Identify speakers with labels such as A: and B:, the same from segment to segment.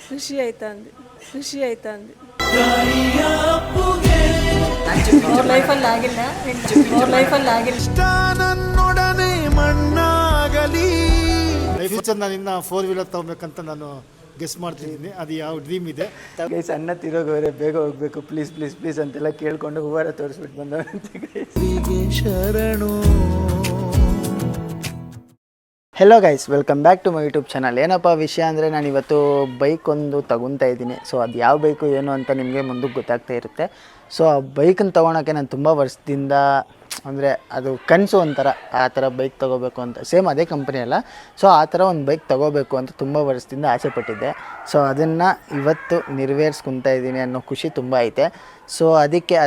A: ಖುಷಿ ಆಯ್ತಾ ಅಂದೆ ಲೈಫಲ್ಲಿ ಆಗಿಲ್ಲ
B: ನನ್ನೊಡನೆ ಮಣ್ಣಾಗಲಿ ಫ್ಯೂಚರ್ ನಾನು ಇನ್ನು 4 ವೀಲರ್ ತಗೋಬೇಕಂತ ನಾನು ಗೆಸ್ ಮಾಡ್ತಿದ್ದೀನಿ. ಅದು ಯಾವ ಡ್ರೀಮ್ ಇದೆ
C: ಗೈಸ್. ಅಣ್ಣ ತಿರೋಗೋರೆ, ಬೇಗ ಹೋಗ್ಬೇಕು, ಪ್ಲೀಸ್ ಪ್ಲೀಸ್ ಪ್ಲೀಸ್ ಅಂತೆಲ್ಲ ಕೇಳ್ಕೊಂಡು ಹೂವಾರ ತೋರಿಸ್ಬಿಟ್ಟು ಬಂದವಂತೆ ಶರಣು. Hello guys, welcome back to my YouTube channel. ಏನಪ್ಪ ವಿಷಯ ಅಂದರೆ, ನಾನು ಇವತ್ತು ಬೈಕ್ ಒಂದು ತಗೊತಾ ಇದ್ದೀನಿ. ಸೊ ಅದು ಯಾವ ಬೈಕು ಏನು ಅಂತ ನಿಮಗೆ ಮುಂದಕ್ಕೆ ಗೊತ್ತಾಗ್ತಾ ಇರುತ್ತೆ. ಸೊ ಆ ಬೈಕನ್ನು ತೊಗೊಳಕ್ಕೆ ನಾನು ತುಂಬ ವರ್ಷದಿಂದ, ಅಂದರೆ ಅದು ಕನಸು ಒಂಥರ, ಆ ಥರ ಬೈಕ್ ತೊಗೋಬೇಕು ಅಂತ. ಸೇಮ್ ಅದೇ ಕಂಪ್ನಿ ಅಲ್ಲ, ಸೊ ಆ ಥರ ಒಂದು ಬೈಕ್ ತೊಗೋಬೇಕು ಅಂತ ತುಂಬ ವರ್ಷದಿಂದ ಆಸೆ ಪಟ್ಟಿದ್ದೆ. ಸೊ ಅದನ್ನು ಇವತ್ತು ನೆರವೇರಿಸ್ಕೊತಾ ಇದ್ದೀನಿ ಅನ್ನೋ ಖುಷಿ ತುಂಬ ಐತೆ. ಸೊ ಅದಕ್ಕೆ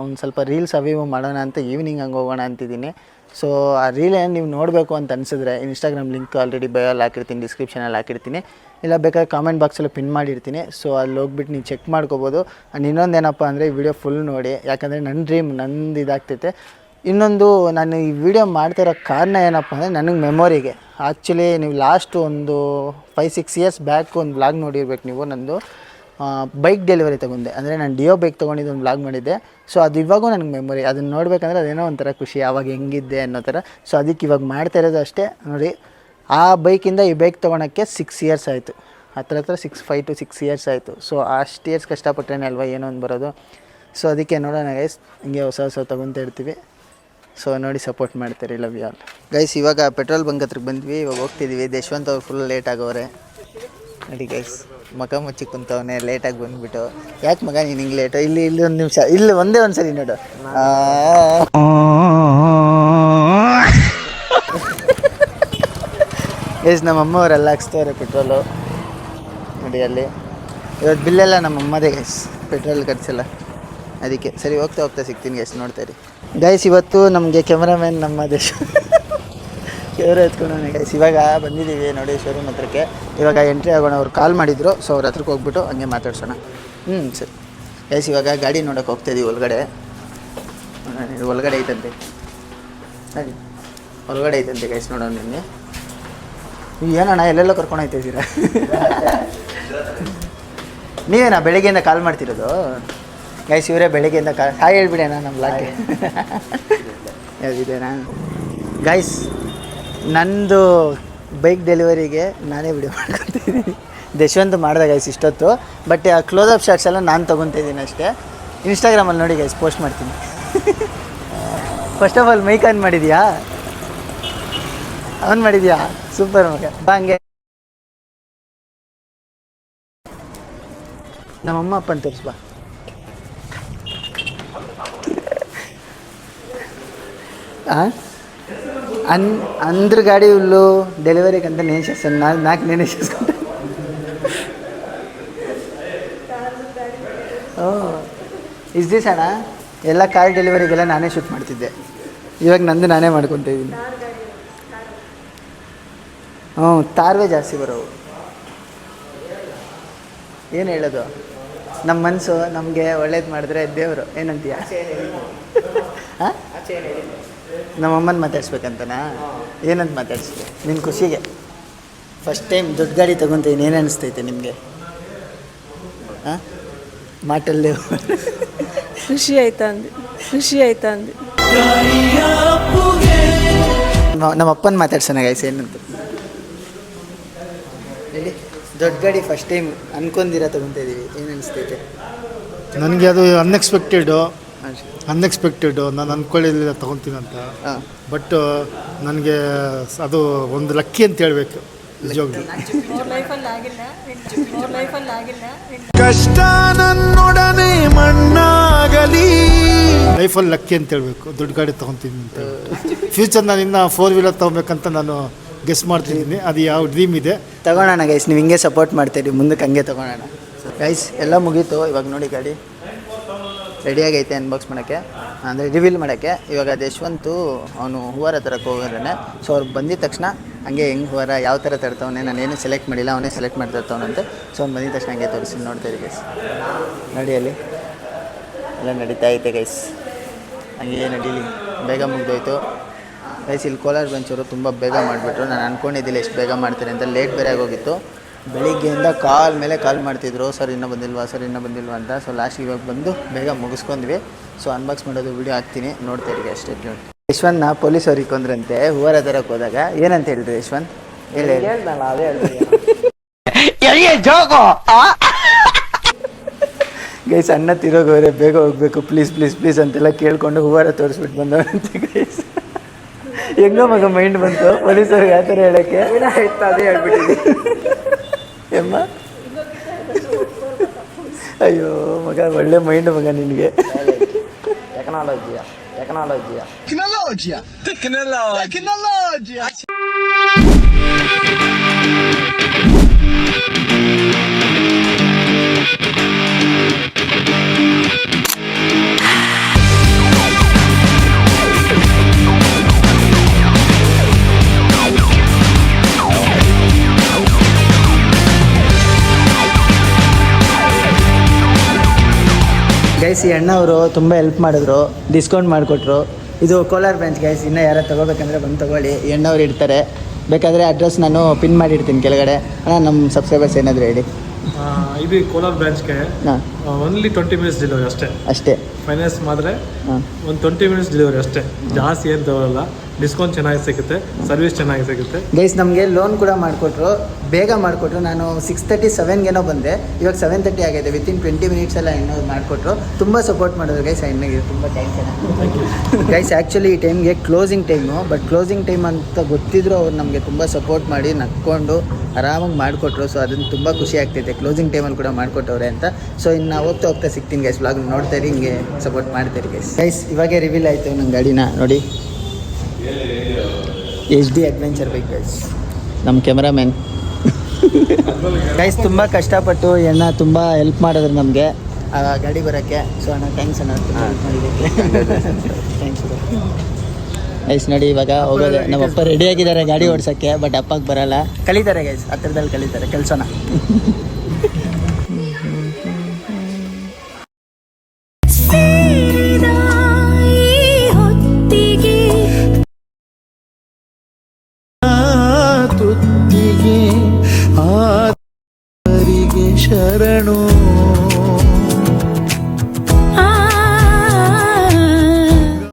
C: ಒಂದು ಸ್ವಲ್ಪ ರೀಲ್ಸ್ ಅವಿವು ಮಾಡೋಣ ಅಂತ ಈವ್ನಿಂಗ್ ಹಂಗೆ ಹೋಗೋಣ ಅಂತಿದ್ದೀನಿ. ಸೊ ಆ ರೀಲ್ ಏನು ನೀವು ನೋಡಬೇಕು ಅಂತ ಅನಿಸಿದ್ರೆ ಇನ್ಸ್ಟಾಗ್ರಾಮ್ ಲಿಂಕ್ ಆಲ್ರೆಡಿ ಬಯೋಲ್ಲಿ ಹಾಕಿರ್ತೀನಿ, ಡಿಸ್ಕ್ರಿಪ್ಷನಲ್ಲಿ ಹಾಕಿರ್ತೀನಿ, ಇಲ್ಲ ಬೇಕಾದ್ರೆ ಕಾಮೆಂಟ್ ಬಾಕ್ಸಲ್ಲಿ ಪಿನ್ ಮಾಡಿರ್ತೀನಿ. ಸೊ ಅಲ್ಲಿ ಹೋಗ್ಬಿಟ್ಟು ನೀವು ಚೆಕ್ ಮಾಡ್ಕೋಬೋದು. ಆ್ಯಂಡ್ ಇನ್ನೊಂದೇನಪ್ಪ ಅಂದರೆ, ಈ ವಿಡಿಯೋ ಫುಲ್ ನೋಡಿ, ಯಾಕಂದರೆ ನನ್ನ ಡ್ರೀಮ್ ನಂದು ಇದಾಗ್ತೈತೆ. ಇನ್ನೊಂದು, ನಾನು ಈ ವಿಡಿಯೋ ಮಾಡ್ತಿರೋ ಕಾರಣ ಏನಪ್ಪ ಅಂದರೆ, ನನಗೆ ಮೆಮೊರಿಗೆ ಆ್ಯಕ್ಚುಲಿ ನೀವು ಲಾಸ್ಟ್ ಒಂದು 5-6 ಇಯರ್ಸ್ ಬ್ಯಾಕ್ ಒಂದು ವ್ಲಾಗ್ ನೋಡಿರ್ಬೇಕು ನೀವು. ನಂದು ಬೈಕ್ ಡೆಲಿವರಿ ತೊಗೊಂಡೆ, ಅಂದರೆ ನಾನು ಡಿಯೋ ಬೈಕ್ ತೊಗೊಂಡಿದ್ದು ಒಂದು ವ್ಲಾಗ್ ಮಾಡಿದ್ದೆ. ಸೊ ಅದು ಇವಾಗೂ ನನಗೆ ಮೆಮೊರಿ. ಅದನ್ನು ನೋಡಬೇಕಂದ್ರೆ ಅದೇನೋ ಒಂಥರ ಖುಷಿ, ಆವಾಗ ಹೆಂಗಿದ್ದೆ ಅನ್ನೋ ಥರ. ಸೊ ಅದಕ್ಕೆ ಇವಾಗ ಮಾಡ್ತಾ ಇರೋದು ಅಷ್ಟೇ ನೋಡಿ. ಆ ಬೈಕಿಂದ ಈ ಬೈಕ್ ತೊಗೊಳಕ್ಕೆ 6 ಇಯರ್ಸ್ ಆಯಿತು, ಹತ್ರ 5 to 6 ಇಯರ್ಸ್ ಆಯಿತು. ಸೊ ಅಷ್ಟು ಇಯರ್ಸ್ ಕಷ್ಟಪಟ್ಟೇನೆ ಅಲ್ವಾ ಏನೋ ಒಂದು ಬರೋದು. ಸೊ ಅದಕ್ಕೆ ನೋಡೋಣ ಗೈಸ್, ಹಿಂಗೆ ಹೊಸ ತೊಗೊತಾ ಇರ್ತೀವಿ. ಸೊ ನೋಡಿ, ಸಪೋರ್ಟ್ ಮಾಡ್ತೀರಿ, ಲವ್ ಯು ಆಲ್ ಗೈಸ್. ಇವಾಗ ಪೆಟ್ರೋಲ್ ಬಂಕ್ ಹತ್ರಕ್ಕೆ ಬಂದ್ವಿ, ಇವಾಗ ಹೋಗ್ತಿದ್ದೀವಿ. ಯಶವಂತ್ ಅವ್ರು ಫುಲ್ ಲೇಟ್ ಆಗೋರೆ ನೋಡಿ ಗೈಸ್, ಮಗ ಮುಚ್ಚಿ ಕುಂತವನೇ ಲೇಟಾಗಿ ಬಂದುಬಿಟ್ಟು. ಯಾಕೆ ಮಗ ನೀನು ಹಿಂಗೆ ಲೇಟು? ಇಲ್ಲಿ ಒಂದು ನಿಮಿಷ, ಇಲ್ಲಿ ಒಂದೇ ಒಂದು ಸರಿ ನೋಡು. ಗೈಸ್, ನಮ್ಮಮ್ಮ ಅವರೆಲ್ಲ ಹಾಕ್ಸ್ತವ್ರೆ ಪೆಟ್ರೋಲು ನೋಡಿ ಅಲ್ಲಿ. ಇವತ್ತು ಬಿಲ್ಲೆಲ್ಲ ನಮ್ಮಮ್ಮದೇ ಗೈಸ್, ಪೆಟ್ರೋಲ್ ಖರ್ಚೆಲ್ಲ. ಅದಕ್ಕೆ ಸರಿ, ಹೋಗ್ತಾ ಸಿಗ್ತೀನಿ ಗೈಸ್, ನೋಡ್ತಾಯಿರಿ ಗೈಸ್. ಇವತ್ತು ನಮಗೆ ಕ್ಯಾಮ್ರಾಮ್ಯಾನ್ ನಮ್ಮ ದೇಶ ಕ್ಯಾಮ್ರಾ ಎತ್ಕೊಂಡವನೇ ಗೈಸ್. ಇವಾಗ ಬಂದಿದ್ದೀವಿ ನೋಡಿ ಶೋರೂಮ್ ಹತ್ರಕ್ಕೆ. ಇವಾಗ ಎಂಟ್ರಿ ಆಗೋಣ. ಅವ್ರು ಕಾಲ್ ಮಾಡಿದ್ರು, ಸೊ ಅವ್ರ ಹತ್ರಕ್ಕೆ ಹೋಗ್ಬಿಟ್ಟು ಹಂಗೆ ಮಾತಾಡ್ಸೋಣ. ಸರಿ ಗೈಸ್, ಇವಾಗ ಗಾಡಿ ನೋಡೋಕೆ ಹೋಗ್ತಾಯಿದ್ದೀವಿ ಒಳಗಡೆ. ಒಳಗಡೆ ಐತಂತೆ ನೋಡಿ, ಒಳಗಡೆ ಐತಂತೆ ಗೈಸ್, ನೋಡೋಣ. ನಿಮಗೆ ಏನಣ್ಣ ಎಲ್ಲೆಲ್ಲೋ ಕರ್ಕೊಂಡು ಹೋಗ್ತಾಯಿದ್ದೀರಾ? ನೀವೇನಾ ಬೆಳಗ್ಗೆಯಿಂದ ಕಾಲ್ ಮಾಡ್ತಿರೋದು? ಗೈಸ್, ಇವರೇ ಬೆಳಗ್ಗೆಯಿಂದ ಹಾಯ್ ಹೇಳ್ಬಿಡೇನಾ ನಮ್ಮ ಬ್ಲಾಗ್ಗೆ ಯಾವ್ದಿದೇನಾ ಗೈಸ್. ನಂದು ಬೈಕ್ ಡೆಲಿವರಿಗೆ ನಾನೇ ವಿಡಿಯೋ ಮಾಡ್ಕೊತಿದ್ದೀನಿ. ಯಶವಂತ್ ಮಾಡಿದೆ ಗೈಸ್ ಇಷ್ಟೊತ್ತು. ಬಟ್ ಆ ಕ್ಲೋಸಪ್ ಶಾಟ್ಸ್ ಎಲ್ಲ ನಾನು ತೊಗೊತಿದ್ದೀನಿ ಅಷ್ಟೇ. ಇನ್ಸ್ಟಾಗ್ರಾಮಲ್ಲಿ ನೋಡಿ ಗೈಸ್, ಪೋಸ್ಟ್ ಮಾಡ್ತೀನಿ. First of all mic on ಮಾಡಿದ್ಯಾ? ಆನ್ ಮಾಡಿದ್ಯಾ? ಸೂಪರ್ ಮಗ. ಹಂಗೆ ನಮ್ಮಮ್ಮ ಅಪ್ಪನ ತೋರಿಸ್ಬಾ. ಅಂದ್ರ ಗಾಡಿ ಹುಲ್ಲು ಡೆಲಿವರಿಗೆ ಅಂತ ನೇಷನ್ 4 ನೇಷನ್ಸ್ಕೊಂಡೆ. ಇಸ್ ದಿಸ್ ಅಣ್ಣ ಎಲ್ಲ ಕಾರ್ ಡೆಲಿವರಿಗೆಲ್ಲ ನಾನೇ ಶೂಟ್ ಮಾಡ್ತಿದ್ದೆ. ಇವಾಗ ನಂದು ನಾನೇ ಮಾಡ್ಕೊತ ಇದ್ದೀನಿ. ತಾರ್ವೇ ಜಾಸ್ತಿ ಬರೋವು. ಏನು ಹೇಳೋದು, ನಮ್ಮ ಮನಸ್ಸು ನಮಗೆ ಒಳ್ಳೇದು ಮಾಡಿದ್ರೆ ದೇವರು. ಏನಂತೀಯ? ಹಾಂ, ನಮ್ಮಮ್ಮನ ಮಾತಾಡ್ಸ್ಬೇಕಂತನಾ? ಏನಂತ ಮಾತಾಡ್ಸ್ಬೇಕು ನಿನ್ನ ಖುಷಿಗೆ? ಫಸ್ಟ್ ಟೈಮ್ ದೊಡ್ಡ ಗಾಡಿ ತೊಗೊತೀನಿ, ಏನು ಅನಿಸ್ತೈತೆ ನಿಮಗೆ? ಹಾಂ, ಮಾಟಲ್ಲೇ
A: ಖುಷಿ ಆಯ್ತಾ ಅಂದೆ
C: ನಮ್ಮ ಅಪ್ಪನ ಮಾತಾಡ್ಸೋಣ ಗೈಸ್. ಏನಂತ ಹೇಳಿ? ದೊಡ್ಡ ಗಾಡಿ ಫಸ್ಟ್ ಟೈಮ್ ಅನ್ಕೊಂಡಿರ ತೊಗೊತಾ ಇದ್ದೀವಿ, ಏನು ಅನಿಸ್ತೈತೆ?
B: ನನಗೆ ಅದು ಅನ್ಎಕ್ಸ್ಪೆಕ್ಟೆಡು. ನಾನು ಅಂದ್ಕೊಳ್ಳಿಲ್ಲ ತೊಗೊತೀನಿ ಅಂತ. ಬಟ್ ನನಗೆ ಅದು ಒಂದು ಲಕ್ಕಿ ಅಂತ ಹೇಳ್ಬೇಕು ನಿಜವಾಗ್ಲೂ. ಕಷ್ಟ ನನ್ನೊಡನೆ ಮಣ್ಣಾಗಲಿ, ಲೈಫಲ್ಲಿ ಲಕ್ಕಿ ಅಂತ ಹೇಳ್ಬೇಕು. ದೊಡ್ಡ ಗಾಡಿ ತೊಗೊತೀನಿ ಅಂತ. ಫ್ಯೂಚರ್ ನಾನು ಇನ್ನು 4 ವೀಲರ್ ತೊಗೊಬೇಕಂತ ನಾನು ಗೆಸ್ ಮಾಡ್ತಿದ್ದೀನಿ. ಅದು ಯಾವ ಡ್ರೀಮ್ ಇದೆ.
C: ತಗೊಳ್ಳೋಣ ಗೈಸ್, ನೀವು ಹಿಂಗೆ ಸಪೋರ್ಟ್ ಮಾಡ್ತೀರಿ, ಮುಂದಕ್ಕೆ ಹಂಗೆ ತೊಗೊಳ್ಳೋಣ ಗೈಸ್. ಎಲ್ಲ ಮುಗೀತು. ಇವಾಗ ನೋಡಿ ಗಾಡಿ ರೆಡಿಯಾಗೈತೆ ಅನ್ಬಾಕ್ಸ್ ಮಾಡೋಕ್ಕೆ, ಅಂದರೆ ರಿವೀಲ್ ಮಾಡೋಕ್ಕೆ. ಇವಾಗ ಯಶವಂತು ಅವನು ಹೂವಾರ ತರಕ್ಕೆ ಹೋಗಿದ್ದಾನೆ. ಸೊ ಅವ್ರು ಬಂದಿದ ತಕ್ಷಣ ಹಂಗೆ ಹೆಂಗೆ ಹೂವಾರ ಯಾವ ಥರ ತರ್ತಾವನೆ, ನಾನೇನು ಸೆಲೆಕ್ಟ್ ಮಾಡಿಲ್ಲ, ಅವನೇ ಸೆಲೆಕ್ಟ್ ಮಾಡಿ ತರ್ತಾವನಂತೆ. ಸೊ ಅವ್ನು ಬಂದಿದ ತಕ್ಷಣ ಹಂಗೆ ತೋರಿಸಿ ನೋಡ್ತಾಯಿರಿ ಗೈಸ್. ನೋಡಿ ಅಲ್ಲಿ ಎಲ್ಲ ನಡೀತಾ ಐತೆ ಗೈಸ್, ಹಂಗೆ ನಡೀಲಿ, ಬೇಗ ಮುಗ್ದೋಯ್ತು. ಗೈಸ್ ಇಲ್ಲಿ ಕೋಲಾರ ಬ್ರಾಂಚವರು ತುಂಬ ಬೇಗ ಮಾಡಿಬಿಟ್ರು. ನಾನು ಅಂದ್ಕೊಂಡಿದ್ದಿಲ್ಲ ಎಷ್ಟು ಬೇಗ ಮಾಡ್ತೀನಿ ಅಂತ. ಲೇಟ್ ಬೇರೆ ಆಗೋಗಿತ್ತು. ಬೆಳಿಗ್ಗೆಯಿಂದ ಕಾಲ್ ಮೇಲೆ ಕಾಲ್ ಮಾಡ್ತಿದ್ರು, ಸರ್ ಇನ್ನೂ ಬಂದಿಲ್ವಾ ಅಂತ. ಸೊ ಲಾಸ್ಟ್ ಇವಾಗ ಬಂದು ಬೇಗ ಮುಗಿಸ್ಕೊಂಡ್ವಿ. ಸೊ ಅನ್ಬಾಕ್ಸ್ ಮಾಡೋದು ವಿಡಿಯೋ ಹಾಕ್ತೀನಿ, ನೋಡ್ತಾ ಇರಿ ಅಷ್ಟೇ. ಯಶ್ವಂತ್ನ ಪೊಲೀಸ್ ಅವ್ರಿಗೆ ಕೊಂದ್ರಂತೆ ಹೂವಾರ ತರಕ್ಕೆ ಹೋದಾಗ. ಏನಂತ ಹೇಳಿದ್ರು ಯಶ್ವಂತ್? ಹೇಳಿ. ಅದೇ ಗೈಸ್ ಅಣ್ಣ ತಿರೋಗೋರೆ, ಬೇಗ ಹೋಗ್ಬೇಕು ಪ್ಲೀಸ್ ಅಂತೆಲ್ಲ ಕೇಳ್ಕೊಂಡು ಹೂವಾರ ತೋರಿಸ್ಬಿಟ್ಟು ಬಂದವಂತೆ ಗೈಸ್. ಹೆಂಗೋ ಮಗ ಮೈಂಡ್ ಬಂತು ಪೊಲೀಸವ್ರಿಗೆ ಯಾವ ಥರ ಹೇಳೋಕ್ಕೆ? ಅದೇ ಹೇಳ್ಬಿಟ್ಟಿದ್ವಿ ಎಮ್ಮ. ಅಯ್ಯೋ ಮಗ, ಒಳ್ಳೆ ಮೈಂಡ್ ಮಗ ನಿನಗೆ. ಟೆಕ್ನಾಲಜಿಯಾ ಗೈಸ್ ಈ ಅಣ್ಣ ಅವರು ತುಂಬ ಹೆಲ್ಪ್ ಮಾಡಿದ್ರು, ಡಿಸ್ಕೌಂಟ್ ಮಾಡಿಕೊಟ್ರು. ಇದು ಕೋಲಾರ ಬ್ರಾಂಚ್ ಗೈಸ್. ಇನ್ನೂ ಯಾರು ತೊಗೋಬೇಕಂದ್ರೆ ಬಂದು ತೊಗೊಳ್ಳಿ. ಈ ಅಣ್ಣವ್ರು ಇರ್ತಾರೆ. ಬೇಕಾದರೆ ಅಡ್ರೆಸ್ ನಾನು ಪಿನ್ ಮಾಡಿರ್ತೀನಿ ಕೆಳಗಡೆ. ಅಣ್ಣ ನಮ್ಮ ಸಬ್ಸ್ಕ್ರೈಬರ್ಸ್ ಏನಾದರೂ ಹೇಳಿ.
D: ಇದು ಕೋಲಾರ ಬ್ರಾಂಚ್ಗೆ ಓನ್ಲಿ 20 ಮಿನಿಟ್ಸ್ ಡೆಲಿವರಿ ಅಷ್ಟೇ. ಫೈನಾನ್ಸ್ ಮಾಡಿದ್ರೆ ಒಂದು 20 ಮಿನಿಟ್ಸ್ ಡೆಲಿವರಿ ಅಷ್ಟೇ, ಜಾಸ್ತಿ ಏನು ತಗೊಳ್ಳಲ್ಲ. ಡಿಸ್ಕೌಂಟ್ ಚೆನ್ನಾಗಿ ಸಿಗುತ್ತೆ, ಸರ್ವಿಸ್ ಚೆನ್ನಾಗಿ ಸಿಗುತ್ತೆ
C: ಗೈಸ್. ನಮಗೆ ಲೋನ್ ಕೂಡ ಮಾಡಿಕೊಟ್ರು, ಬೇಗ ಮಾಡಿಕೊಟ್ರು. ನಾನು 6:30 7ಗೇನೋ ಬಂದೆ, ಇವಾಗ 7:30 ಆಗಿದೆ. ವಿತಿನ್ 20 ಮಿನಿಟ್ಸ್ ಎಲ್ಲ ಇನ್ನೂ ಮಾಡಿಕೊಟ್ರು. ತುಂಬ ಸಪೋರ್ಟ್ ಮಾಡಿದ್ರು ಗೈಸ್. ಎಣ್ಣೆಗೆ ತುಂಬ ಥ್ಯಾಂಕ್ಸ್ ಗೈಸ್. ಆ್ಯಕ್ಚುಲಿ ಈ ಟೈಮ್ಗೆ closing time, but closing time ಅಂತ ಗೊತ್ತಿದ್ರು ಅವ್ರು ನಮಗೆ ತುಂಬ ಸಪೋರ್ಟ್ ಮಾಡಿ ನಕ್ಕೊಂಡು ಆರಾಮಾಗಿ ಮಾಡಿಕೊಟ್ರು. ಸೊ ಅದನ್ನು ತುಂಬ ಖುಷಿ ಆಗ್ತೈತೆ, ಕ್ಲೋಸಿಂಗ್ ಟೈಮಲ್ಲಿ ಕೂಡ ಮಾಡಿಕೊಟ್ಟವ್ರೆ ಅಂತ. ಸೊ ಇನ್ನು ಹೋಗ್ತಾ ಸಿಗ್ತೀನಿ ಗೈಸ್. ವ್ಲಾಗ್ ನೋಡ್ತಾ ಇರಿ, ಹಿಂಗೆ ಸಪೋರ್ಟ್ ಮಾಡ್ತೀರಿ ಗೈಸ್. ಇವಾಗೇ ರಿವೀಲ್ ಆಯಿತು ನನ್ನ ಗಾಡಿನ ನೋಡಿ. HD adventure bike guys. ನಮ್ಮ ಕ್ಯಾಮ್ರಾಮ್ಯಾನ್ ಗೈಸ್ ತುಂಬ ಕಷ್ಟಪಟ್ಟು ಅಣ್ಣ ತುಂಬ ಹೆಲ್ಪ್ ಮಾಡಿದ್ರು ನಮಗೆ ಗಾಡಿ ಬರೋಕ್ಕೆ. ಸೊ ಅಣ್ಣ ಥ್ಯಾಂಕ್ಸ್ ಅಣ್ಣ, ಥ್ಯಾಂಕ್ಸ್ ಗೈಸ್. ನೋಡಿ ಇವಾಗ ಹೋಗೋದೆ. ನಮ್ಮಪ್ಪ ರೆಡಿಯಾಗಿದ್ದಾರೆ ಗಾಡಿ ಓಡ್ಸೋಕ್ಕೆ, ಬಟ್ ಅಪ್ಪಗೆ ಬರೋಲ್ಲ. ಕಲಿತಾರೆ ಗೈಸ್, ಹತ್ತಿರದಲ್ಲಿ ಕಲಿತಾರೆ ಕೆಲಸನ. ಶರಣು